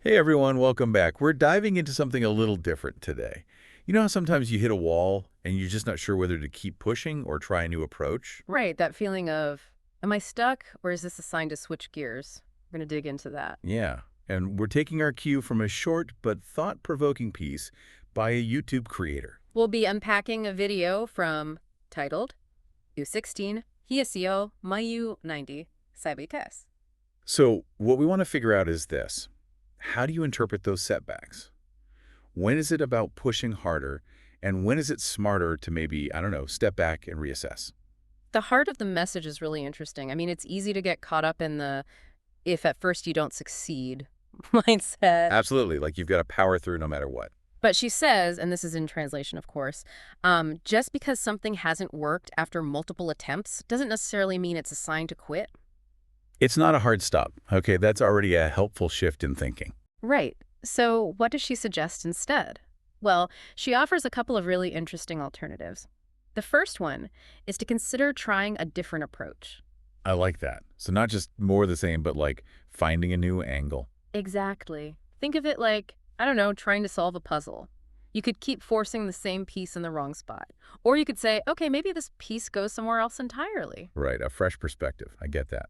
Hey everyone, welcome back. We're diving into something a little different today. You know how sometimes you hit a wall and you're just not sure whether to keep pushing or try a new approach? Right, that feeling of, am I stuck or is this a sign to switch gears? We're going to dig into that. Yeah, and we're taking our cue from a short but thought-provoking piece by a YouTube creator. We'll be unpacking a video from titled U16 Hiesio Mayu 90 Sabites. So what we want to figure out is this. How do you interpret those setbacks? When is it about pushing harder, and when is it smarter to maybe, I don't know, step back and reassess? The heart of the message is really interesting. I mean, it's easy to get caught up in the if at first you don't succeed mindset. Absolutely, like you've got to power through no matter what. But she says, and this is in translation, of course, just because something hasn't worked after multiple attempts doesn't necessarily mean it's a sign to quit. It's not a hard stop. Okay, that's already a helpful shift in thinking. Right. So what does she suggest instead? Well, she offers a couple of really interesting alternatives. The first one is to consider trying a different approach. I like that. So not just more of the same, but like finding a new angle. Exactly. Think of it like, I don't know, trying to solve a puzzle. You could keep forcing the same piece in the wrong spot. Or you could say, okay, maybe this piece goes somewhere else entirely. Right, a fresh perspective. I get that.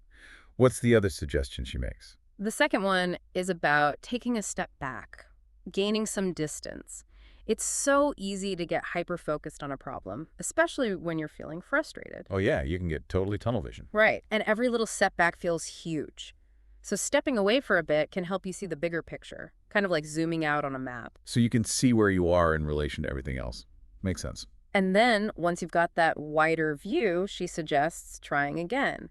What's the other suggestion she makes? The second one is about taking a step back, gaining some distance. It's so easy to get hyper-focused on a problem, especially when you're feeling frustrated. Oh yeah, you can get totally tunnel vision. Right, and every little setback feels huge. So stepping away for a bit can help you see the bigger picture, kind of like zooming out on a map. So you can see where you are in relation to everything else. Makes sense. And then, once you've got that wider view, she suggests trying again.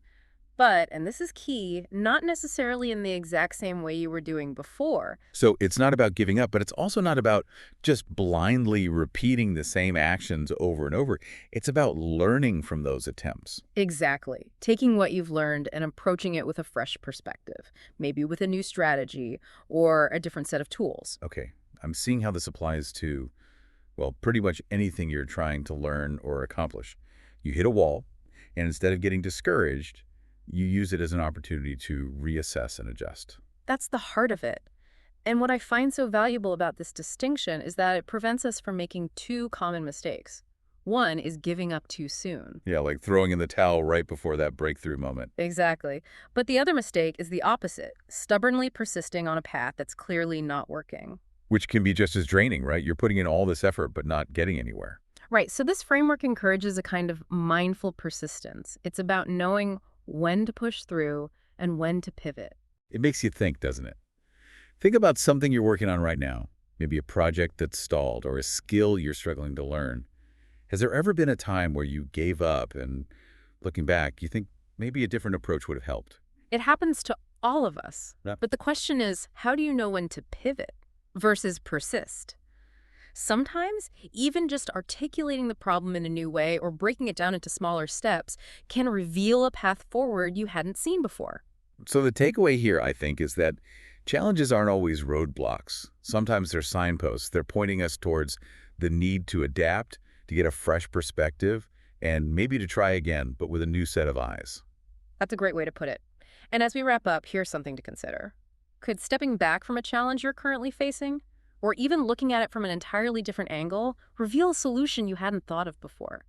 But, and this is key, not necessarily in the exact same way you were doing before. So it's not about giving up, but it's also not about just blindly repeating the same actions over and over. It's about learning from those attempts. Exactly. Taking what you've learned and approaching it with a fresh perspective, maybe with a new strategy or a different set of tools. Okay, I'm seeing how this applies to, well, pretty much anything you're trying to learn or accomplish. You hit a wall, and instead of getting discouraged, you use it as an opportunity to reassess and adjust. That's the heart of it. And what I find so valuable about this distinction is that it prevents us from making two common mistakes. One is giving up too soon. Yeah, like throwing in the towel right before that breakthrough moment. Exactly. But the other mistake is the opposite, stubbornly persisting on a path that's clearly not working. Which can be just as draining, right? You're putting in all this effort but not getting anywhere. Right, so this framework encourages a kind of mindful persistence. It's about knowing when to push through and when to pivot. It makes you think, doesn't it? Think about something you're working on right now, maybe a project that's stalled or a skill you're struggling to learn. Has there ever been a time where you gave up and, looking back, you think maybe a different approach would have helped? It happens to all of us. Yeah. But the question is, how do you know when to pivot versus persist? Sometimes, even just articulating the problem in a new way or breaking it down into smaller steps can reveal a path forward you hadn't seen before. So the takeaway here, I think, is that challenges aren't always roadblocks. Sometimes they're signposts. They're pointing us towards the need to adapt, to get a fresh perspective, and maybe to try again, but with a new set of eyes. That's a great way to put it. And as we wrap up, here's something to consider. Could stepping back from a challenge you're currently facing, or even looking at it from an entirely different angle, reveal a solution you hadn't thought of before?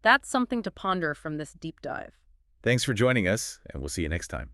That's something to ponder from this deep dive. Thanks for joining us, and we'll see you next time.